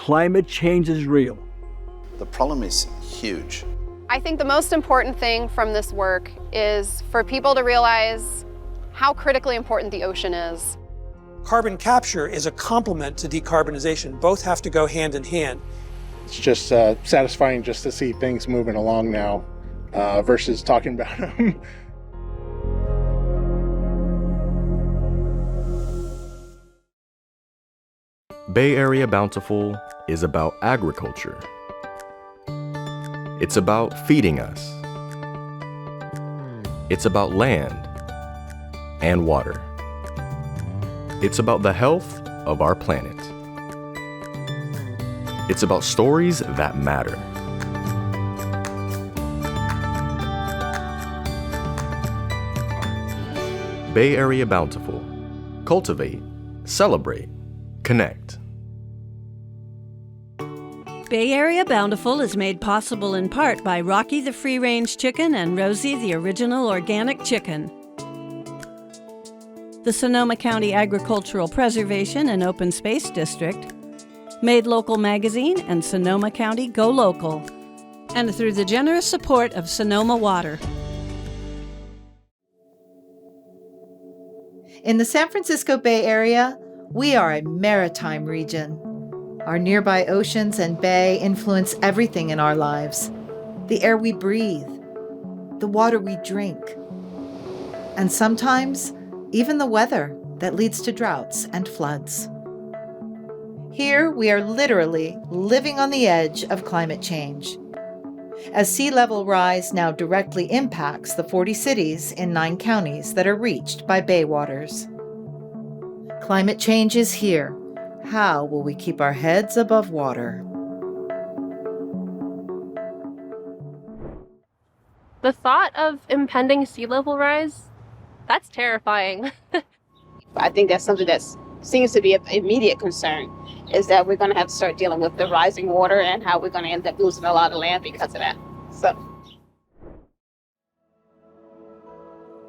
climate change is real. The problem is huge. I think the most important thing from this work is for people to realize how critically important the ocean is. Carbon capture is a complement to decarbonization. Both have to go hand in hand. It's just satisfying just to see things moving along now versus talking about them. Bay Area Bountiful is about agriculture. It's about feeding us. It's about land and water. It's about the health of our planet. It's about stories that matter. Bay Area Bountiful. Cultivate, celebrate, connect. Bay Area Bountiful is made possible in part by Rocky the free-range chicken and Rosie the original organic chicken. The Sonoma County Agricultural Preservation and Open Space District, Made Local Magazine and Sonoma County Go Local, and through the generous support of Sonoma Water. In the San Francisco Bay Area, we are a maritime region. Our nearby oceans and bay influence everything in our lives. The air we breathe, the water we drink, and sometimes even the weather that leads to droughts and floods. Here, we are literally living on the edge of climate change. As sea level rise now directly impacts the 40 cities in 9 counties that are reached by bay waters. Climate change is here. How will we keep our heads above water? The thought of impending sea level rise, that's terrifying. I think that's something that seems to be of immediate concern, is that we're going to have to start dealing with the rising water and how we're going to end up losing a lot of land because of that.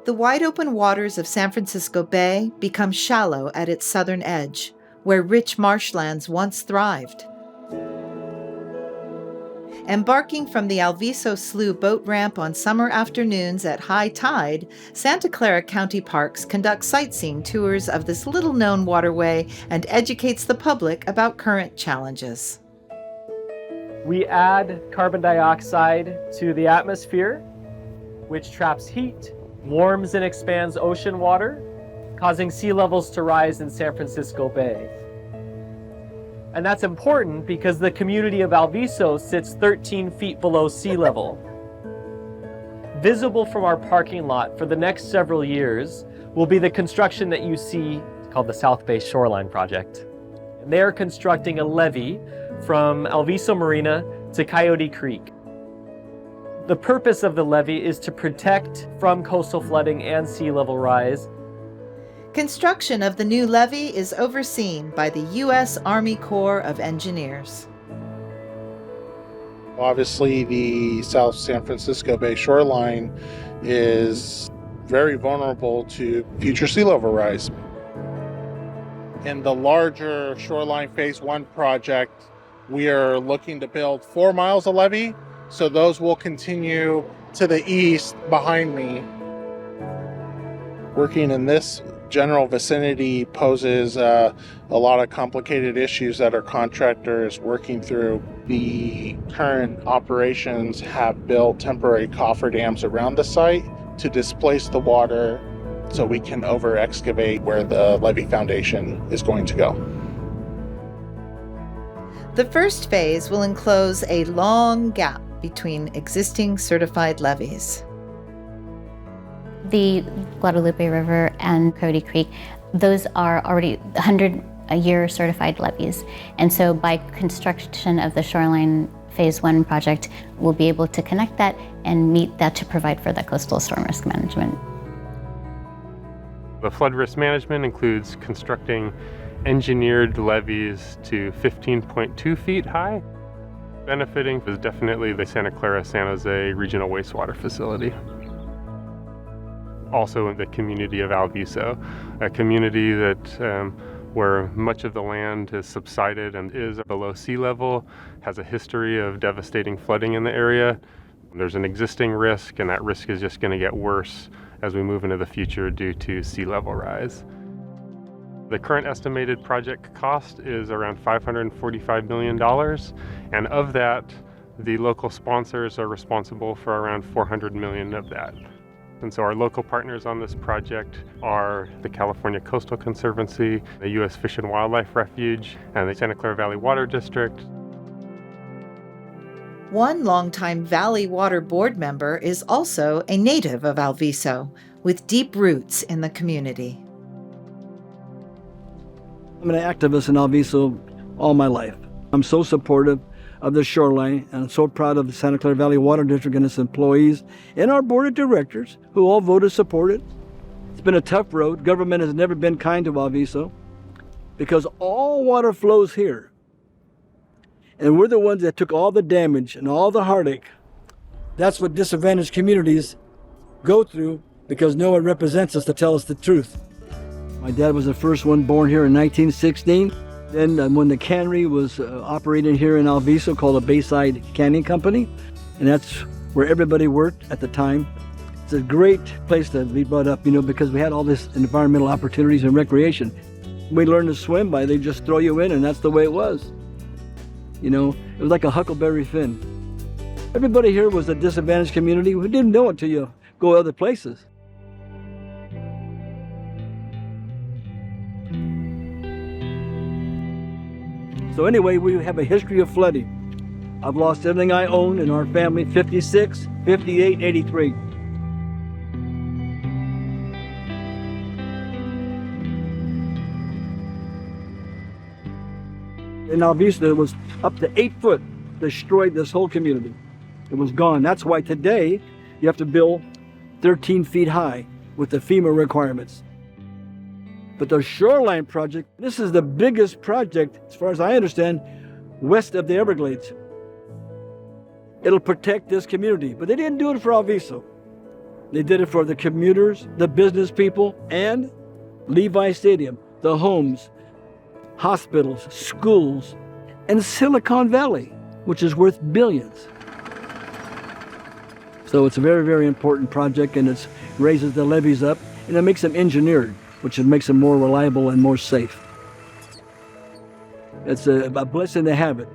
The wide open waters of San Francisco Bay become shallow at its southern edge, where rich marshlands once thrived. Embarking from the Alviso Slough boat ramp on summer afternoons at high tide, Santa Clara County Parks conducts sightseeing tours of this little-known waterway and educates the public about current challenges. We add carbon dioxide to the atmosphere, which traps heat, warms and expands ocean water, causing sea levels to rise in San Francisco Bay. And that's important because the community of Alviso sits 13 feet below sea level. Visible from our parking lot for the next several years will be the construction that you see called the South Shoreline Project. And they are constructing a levee from Alviso Marina to Coyote Creek. The purpose of the levee is to protect from coastal flooding and sea level rise. Construction of the new levee is overseen by the U.S. Army Corps of Engineers. Obviously, the South San Francisco Bay shoreline is very vulnerable to future sea level rise. In the larger Shoreline Phase 1 project, we are looking to build 4 miles of levee, so those will continue to the east behind me. Working in this general vicinity poses a lot of complicated issues that our contractor is working through. The current operations have built temporary coffer dams around the site to displace the water so we can over-excavate where the levee foundation is going to go. The first phase will enclose a long gap between existing certified levees. The Guadalupe River and Coyote Creek, those are already 100-year certified levees. And so by construction of the Shoreline Phase 1 project, we'll be able to connect that and meet that to provide for that coastal storm risk management. The flood risk management includes constructing engineered levees to 15.2 feet high. Benefiting is definitely the Santa Clara San Jose Regional Wastewater Facility. Also in the community of Alviso, a community that where much of the land has subsided and is below sea level, has a history of devastating flooding in the area. There's an existing risk, and that risk is just going to get worse as we move into the future due to sea level rise. The current estimated project cost is around $545 million, and of that, the local sponsors are responsible for around $400 million of that. And so our local partners on this project are the California Coastal Conservancy, the U.S. Fish and Wildlife Refuge, and the Santa Clara Valley Water District. One longtime Valley Water Board member is also a native of Alviso, with deep roots in the community. I'm an activist in Alviso all my life. I'm so supportive of the shoreline, and I'm so proud of the Santa Clara Valley Water District and its employees and our board of directors who all voted support it. It's been a tough road. Government has never been kind to Alviso because all water flows here. And we're the ones that took all the damage and all the heartache. That's what disadvantaged communities go through because no one represents us to tell us the truth. My dad was the first one born here in 1916. Then when the cannery was operating here in Alviso called the Bayside Canning Company, and that's where everybody worked at the time. It's a great place to be brought up, because we had all this environmental opportunities and recreation. We learned to swim by, they just throw you in, and that's the way it was. It was like a huckleberry fin. Everybody here was a disadvantaged community. We didn't know it till you go other places. So anyway, we have a history of flooding. I've lost everything I own in our family, 56, 58, 83. In Alviso, it was up to 8 foot, destroyed this whole community. It was gone. That's why today you have to build 13 feet high with the FEMA requirements. But the Shoreline Project, this is the biggest project, as far as I understand, west of the Everglades. It'll protect this community, but they didn't do it for Alviso. They did it for the commuters, the business people, and Levi Stadium, the homes, hospitals, schools, and Silicon Valley, which is worth billions. So it's a very, very important project, and it raises the levees up, and it makes them engineered, which makes them more reliable and more safe. It's a blessing to have it.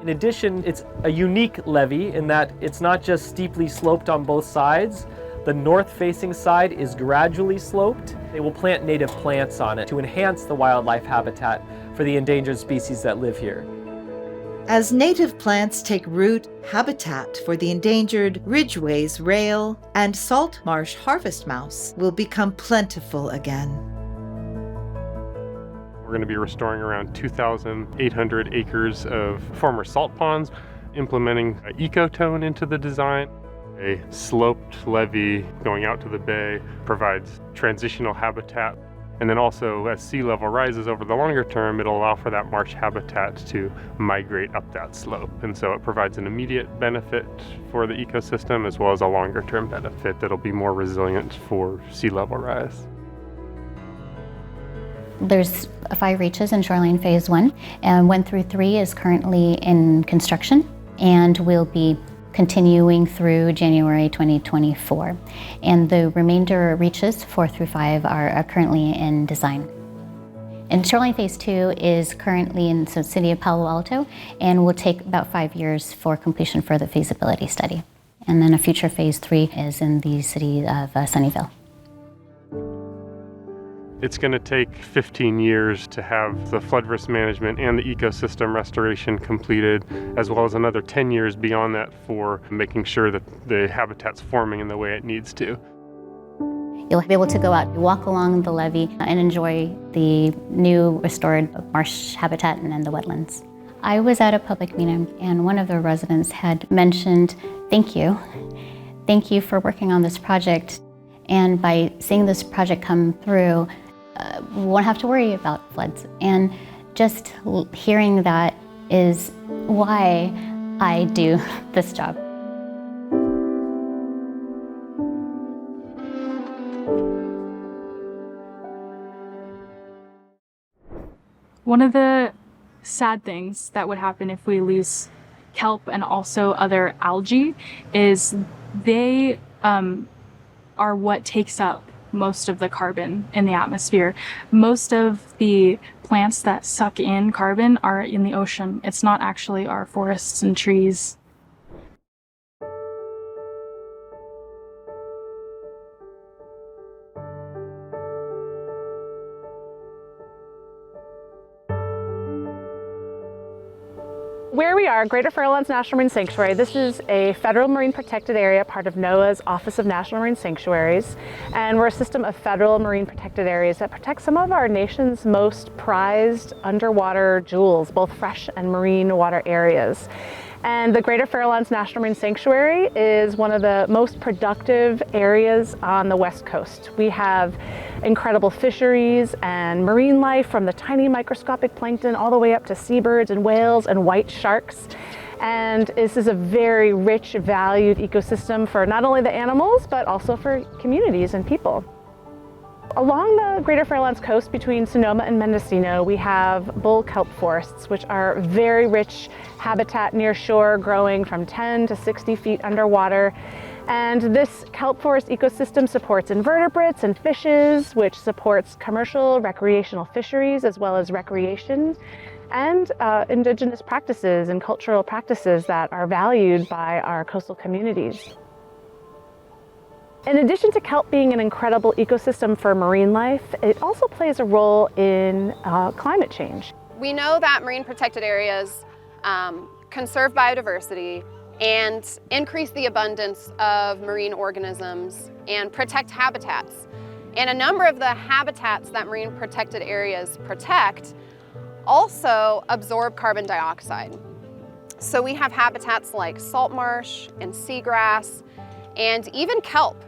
In addition, it's a unique levee in that it's not just steeply sloped on both sides. The north-facing side is gradually sloped. They will plant native plants on it to enhance the wildlife habitat for the endangered species that live here. As native plants take root, habitat for the endangered ridgeways rail and salt marsh harvest mouse will become plentiful again. We're going to be restoring around 2,800 acres of former salt ponds, implementing an ecotone into the design. A sloped levee going out to the bay provides transitional habitat. And then also, as sea level rises over the longer term, it'll allow for that marsh habitat to migrate up that slope. And so it provides an immediate benefit for the ecosystem as well as a longer term benefit that'll be more resilient for sea level rise. There's 5 reaches in Shoreline Phase 1, and 1 through 3 is currently in construction and will be continuing through January 2024. And the remainder reaches 4 through 5 are currently in design. And Shoreline Phase 2 is currently in the city of Palo Alto and will take about 5 years for completion for the feasibility study. And then a future Phase 3 is in the city of Sunnyvale. It's going to take 15 years to have the flood risk management and the ecosystem restoration completed, as well as another 10 years beyond that for making sure that the habitat's forming in the way it needs to. You'll be able to go out, walk along the levee, and enjoy the new restored marsh habitat and then the wetlands. I was at a public meeting, and one of the residents had mentioned, thank you for working on this project. And by seeing this project come through, we won't have to worry about floods. And just hearing that is why I do this job. One of the sad things that would happen if we lose kelp and also other algae is they are what takes up most of the carbon in the atmosphere. Most of the plants that suck in carbon are in the ocean. It's not actually our forests and trees. Where we are, Greater Farallones National Marine Sanctuary, this is a federal marine protected area, part of NOAA's Office of National Marine Sanctuaries, and we're a system of federal marine protected areas that protect some of our nation's most prized underwater jewels, both fresh and marine water areas. And the Greater Farallones National Marine Sanctuary is one of the most productive areas on the West Coast. We have incredible fisheries and marine life, from the tiny microscopic plankton all the way up to seabirds and whales and white sharks. And this is a very rich, valued ecosystem for not only the animals, but also for communities and people. Along the Greater Farallones coast between Sonoma and Mendocino, we have bull kelp forests, which are very rich habitat near shore, growing from 10 to 60 feet underwater. And this kelp forest ecosystem supports invertebrates and fishes, which supports commercial, recreational fisheries, as well as recreation, and indigenous practices and cultural practices that are valued by our coastal communities. In addition to kelp being an incredible ecosystem for marine life, it also plays a role in climate change. We know that marine protected areas conserve biodiversity and increase the abundance of marine organisms and protect habitats. And a number of the habitats that marine protected areas protect also absorb carbon dioxide. So we have habitats like salt marsh and seagrass and even kelp.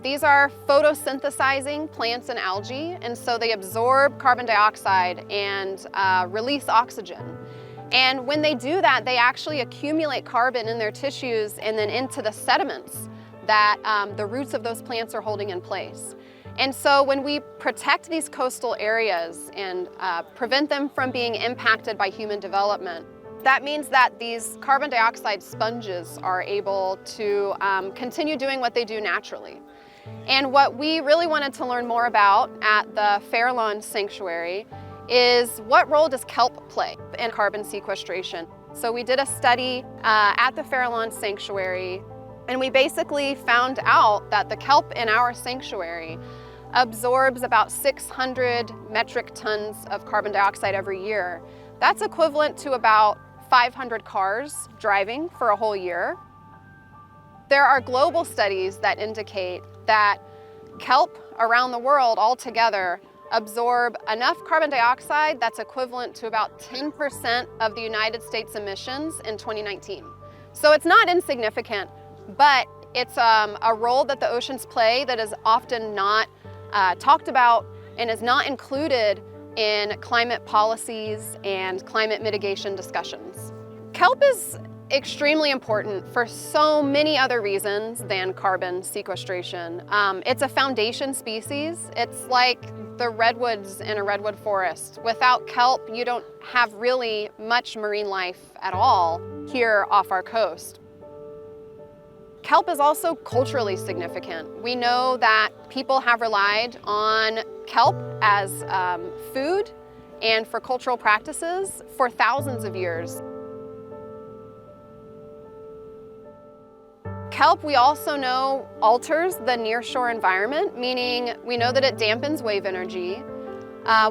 These are photosynthesizing plants and algae, and so they absorb carbon dioxide and release oxygen. And when they do that, they actually accumulate carbon in their tissues and then into the sediments that the roots of those plants are holding in place. And so when we protect these coastal areas and prevent them from being impacted by human development, that means that these carbon dioxide sponges are able to continue doing what they do naturally. And what we really wanted to learn more about at the Farallones Sanctuary is what role does kelp play in carbon sequestration? So we did a study at the Farallones Sanctuary, and we basically found out that the kelp in our sanctuary absorbs about 600 metric tons of carbon dioxide every year. That's equivalent to about 500 cars driving for a whole year. There are global studies that indicate that kelp around the world altogether absorb enough carbon dioxide that's equivalent to about 10% of the United States emissions in 2019. So it's not insignificant, but it's a role that the oceans play that is often not talked about and is not included in climate policies and climate mitigation discussions. Kelp is extremely important for so many other reasons than carbon sequestration. It's a foundation species. It's like the redwoods in a redwood forest. Without kelp, you don't have really much marine life at all here off our coast. Kelp is also culturally significant. We know that people have relied on kelp as food and for cultural practices for thousands of years. Kelp, we also know, alters the nearshore environment, meaning we know that it dampens wave energy.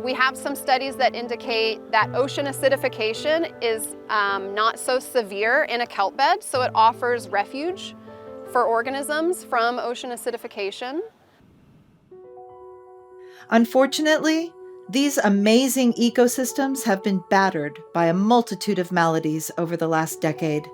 We have some studies that indicate that ocean acidification is not so severe in a kelp bed, so it offers refuge for organisms from ocean acidification. Unfortunately, these amazing ecosystems have been battered by a multitude of maladies over the last decade.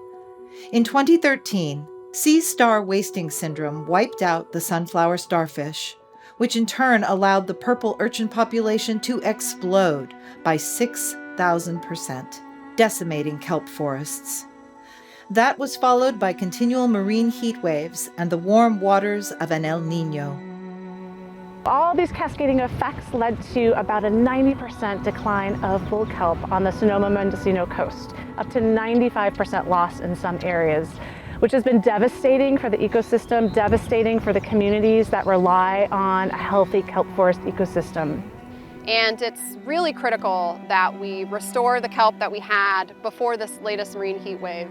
In 2013, sea star wasting syndrome wiped out the sunflower starfish, which in turn allowed the purple urchin population to explode by 6,000%, decimating kelp forests. That was followed by continual marine heat waves and the warm waters of an El Niño. All these cascading effects led to about a 90% decline of bull kelp on the Sonoma-Mendocino coast, up to 95% loss in some areas, which has been devastating for the ecosystem, devastating for the communities that rely on a healthy kelp forest ecosystem. And it's really critical that we restore the kelp that we had before this latest marine heat wave.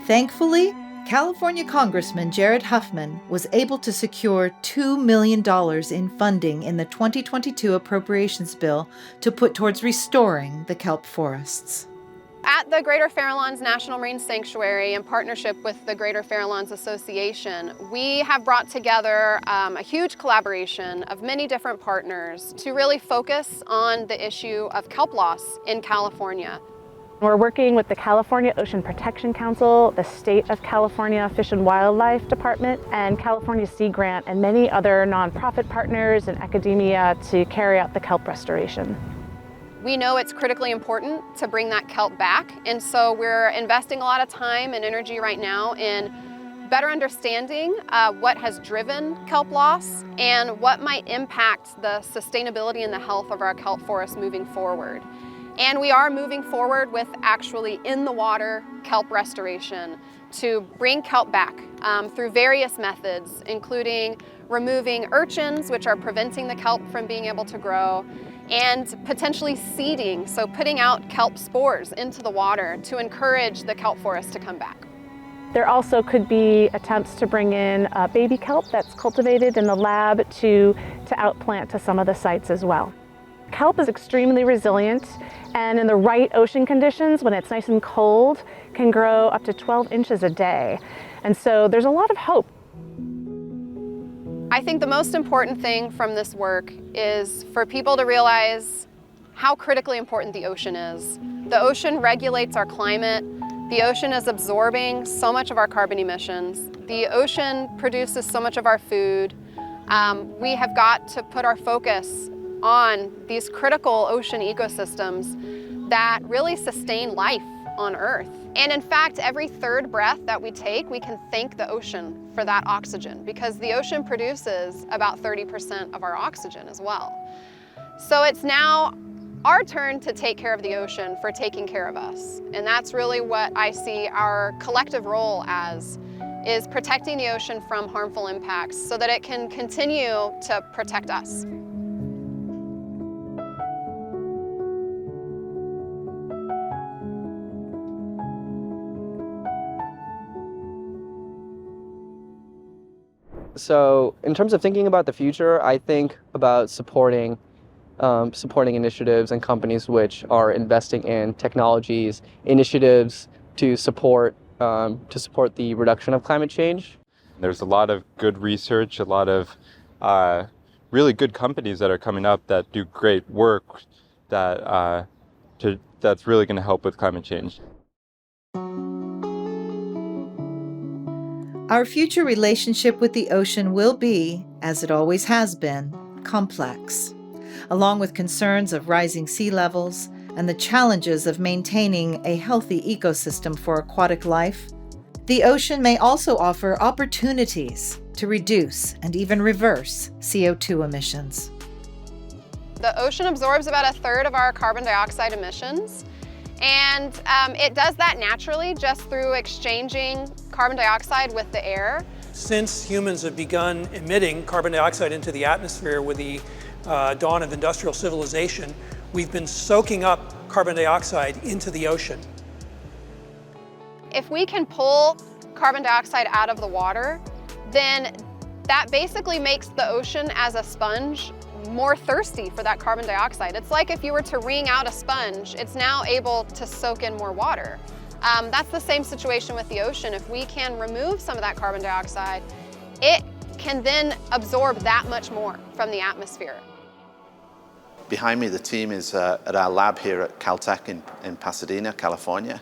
Thankfully, California Congressman Jared Huffman was able to secure $2 million in funding in the 2022 appropriations bill to put towards restoring the kelp forests. At the Greater Farallones National Marine Sanctuary, in partnership with the Greater Farallones Association, we have brought together a huge collaboration of many different partners to really focus on the issue of kelp loss in California. We're working with the California Ocean Protection Council, the State of California Fish and Wildlife Department, and California Sea Grant, and many other nonprofit partners and academia to carry out the kelp restoration. We know it's critically important to bring that kelp back, and so we're investing a lot of time and energy right now in better understanding what has driven kelp loss and what might impact the sustainability and the health of our kelp forests moving forward. And we are moving forward with actually in the water kelp restoration to bring kelp back through various methods, including removing urchins, which are preventing the kelp from being able to grow, and potentially seeding, so putting out kelp spores into the water to encourage the kelp forest to come back. There also could be attempts to bring in baby kelp that's cultivated in the lab to outplant to some of the sites as well. Kelp is extremely resilient, and in the right ocean conditions, when it's nice and cold, can grow up to 12 inches a day. And so there's a lot of hope. I think the most important thing from this work is for people to realize how critically important the ocean is. The ocean regulates our climate. The ocean is absorbing so much of our carbon emissions. The ocean produces so much of our food. We have got to put our focus on these critical ocean ecosystems that really sustain life on Earth. And in fact, every third breath that we take, we can thank the ocean for that oxygen, because the ocean produces about 30% of our oxygen as well. So it's now our turn to take care of the ocean for taking care of us. And that's really what I see our collective role as, is protecting the ocean from harmful impacts so that it can continue to protect us. So in terms of thinking about the future, I think about supporting initiatives and companies which are investing in technologies, initiatives to support the reduction of climate change. There's a lot of good research, a lot of really good companies that are coming up that do great work that's really going to help with climate change. Our future relationship with the ocean will be, as it always has been, complex. Along with concerns of rising sea levels and the challenges of maintaining a healthy ecosystem for aquatic life, the ocean may also offer opportunities to reduce and even reverse CO2 emissions. The ocean absorbs about a third of our carbon dioxide emissions. And it does that naturally just through exchanging carbon dioxide with the air. Since humans have begun emitting carbon dioxide into the atmosphere with the dawn of industrial civilization, we've been soaking up carbon dioxide into the ocean. If we can pull carbon dioxide out of the water, then that basically makes the ocean as a sponge more thirsty for that carbon dioxide. It's like if you were to wring out a sponge, it's now able to soak in more water. That's the same situation with the ocean. If we can remove some of that carbon dioxide, it can then absorb that much more from the atmosphere. Behind me, the team is at our lab here at Caltech in Pasadena, California.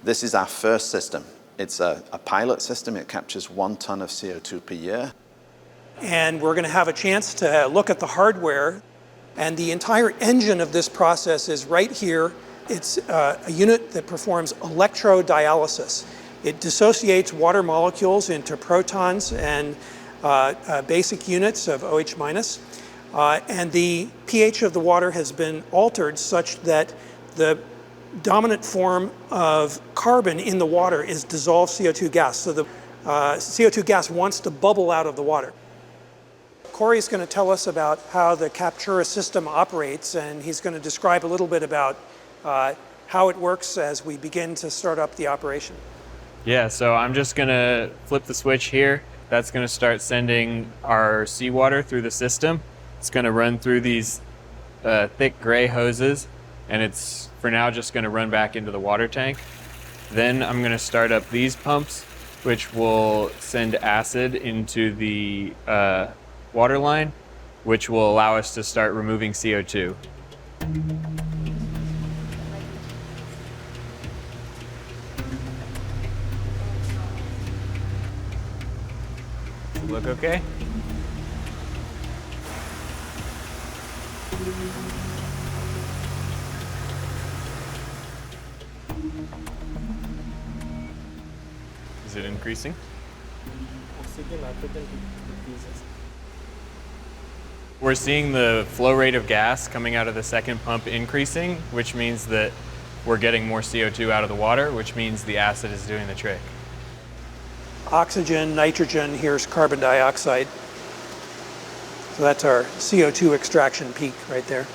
This is our first system. It's a pilot system. It captures 1 ton of CO2 per year. And we're going to have a chance to look at the hardware, and the entire engine of this process is right here. It's a unit that performs electrodialysis. It dissociates water molecules into protons and basic units of OH minus. And the pH of the water has been altered such that the dominant form of carbon in the water is dissolved CO2 gas. So the CO2 gas wants to bubble out of the water. Corey's going to tell us about how the Captura system operates, and he's going to describe a little bit about how it works as we begin to start up the operation. Yeah, so I'm just going to flip the switch here. That's going to start sending our seawater through the system. It's going to run through these thick gray hoses, and it's for now just going to run back into the water tank. Then I'm going to start up these pumps, which will send acid into the water line, which will allow us to start removing CO2. Look okay? Is it increasing? We're seeing the flow rate of gas coming out of the second pump increasing, which means that we're getting more CO2 out of the water, which means the acid is doing the trick. Oxygen, nitrogen, here's carbon dioxide. So that's our CO2 extraction peak right there.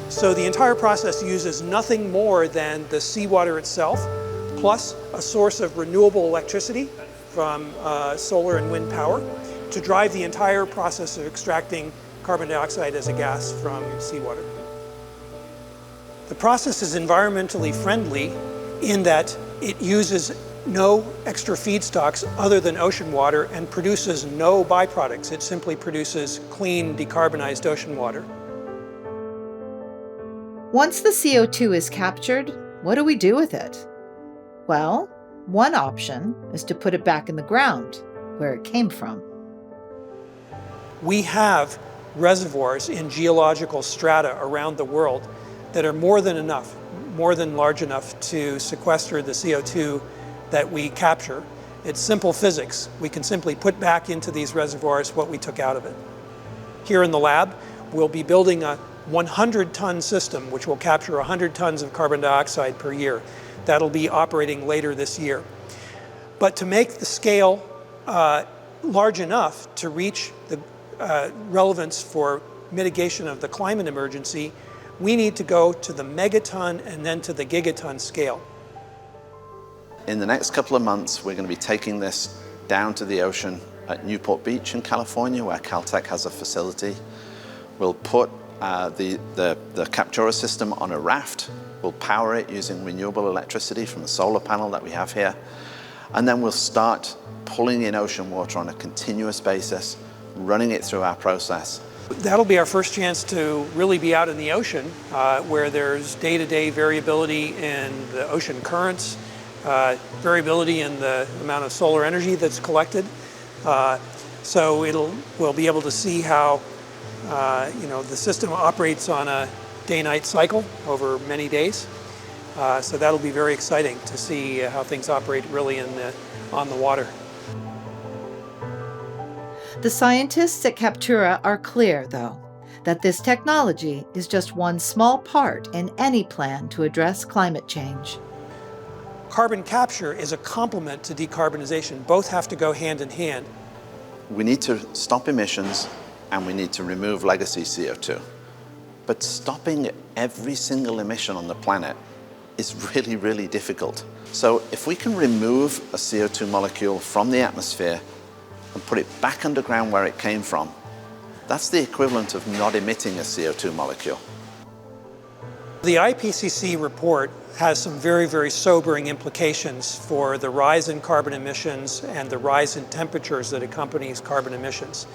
So the entire process uses nothing more than the seawater itself, plus a source of renewable electricity from solar and wind power to drive the entire process of extracting carbon dioxide as a gas from seawater. The process is environmentally friendly in that it uses no extra feedstocks other than ocean water and produces no byproducts. It simply produces clean, decarbonized ocean water. Once the CO2 is captured, what do we do with it? Well, one option is to put it back in the ground, where it came from. We have reservoirs in geological strata around the world that are more than enough, more than large enough to sequester the CO2 that we capture. It's simple physics. We can simply put back into these reservoirs what we took out of it. Here in the lab, we'll be building a 100-ton system which will capture 100 tons of carbon dioxide per year. That'll be operating later this year. But to make the scale large enough to reach the relevance for mitigation of the climate emergency, we need to go to the megaton and then to the gigaton scale. In the next couple of months, we're going to be taking this down to the ocean at Newport Beach in California, where Caltech has a facility. We'll put the Captura system on a raft. We'll power it using renewable electricity from the solar panel that we have here. And then we'll start pulling in ocean water on a continuous basis, running it through our process. That'll be our first chance to really be out in the ocean, where there's day-to-day variability in the ocean currents, variability in the amount of solar energy that's collected. So we'll be able to see how the system operates on a day-night cycle over many days. So that'll be very exciting to see how things operate really on the water. The scientists at Captura are clear, though, that this technology is just one small part in any plan to address climate change. Carbon capture is a complement to decarbonization. Both have to go hand in hand. We need to stop emissions and we need to remove legacy CO2. But stopping every single emission on the planet is really, really difficult. So if we can remove a CO2 molecule from the atmosphere and put it back underground where it came from, that's the equivalent of not emitting a CO2 molecule. The IPCC report has some very, very sobering implications for the rise in carbon emissions and the rise in temperatures that accompanies carbon emissions.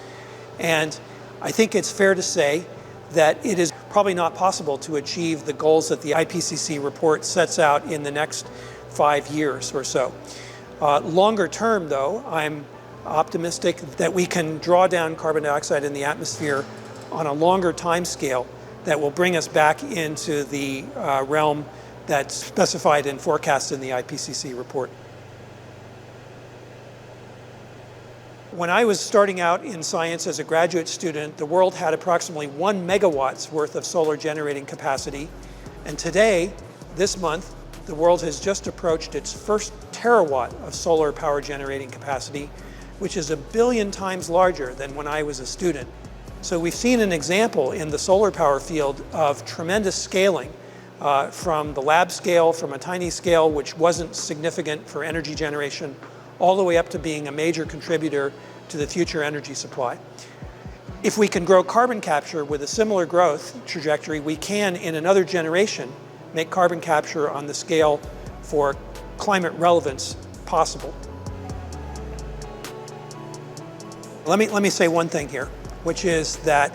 And I think it's fair to say that it is probably not possible to achieve the goals that the IPCC report sets out in the next 5 years or so. Longer term, though, I'm optimistic that we can draw down carbon dioxide in the atmosphere on a longer time scale that will bring us back into the realm that's specified and forecast in the IPCC report. When I was starting out in science as a graduate student, the world had approximately 1 megawatts worth of solar generating capacity. And today, this month, the world has just approached its first terawatt of solar power generating capacity, which is 1 billion times larger than when I was a student. So we've seen an example in the solar power field of tremendous scaling from the lab scale, from a tiny scale which wasn't significant for energy generation, all the way up to being a major contributor to the future energy supply. If we can grow carbon capture with a similar growth trajectory, we can, in another generation, make carbon capture on the scale for climate relevance possible. Let me say one thing here, which is that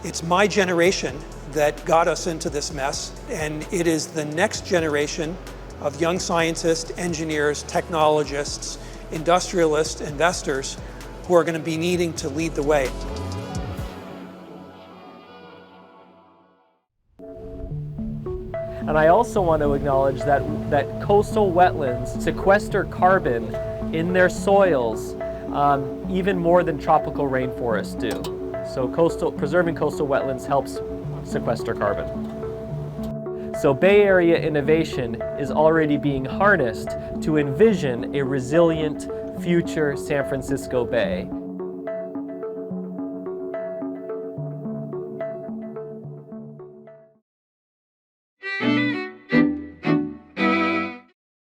it's my generation that got us into this mess, and it is the next generation of young scientists, engineers, technologists, industrialists, investors who are going to be needing to lead the way. And I also want to acknowledge that coastal wetlands sequester carbon in their soils even more than tropical rainforests do. So preserving coastal wetlands helps sequester carbon. So Bay Area innovation is already being harnessed to envision a resilient future San Francisco Bay.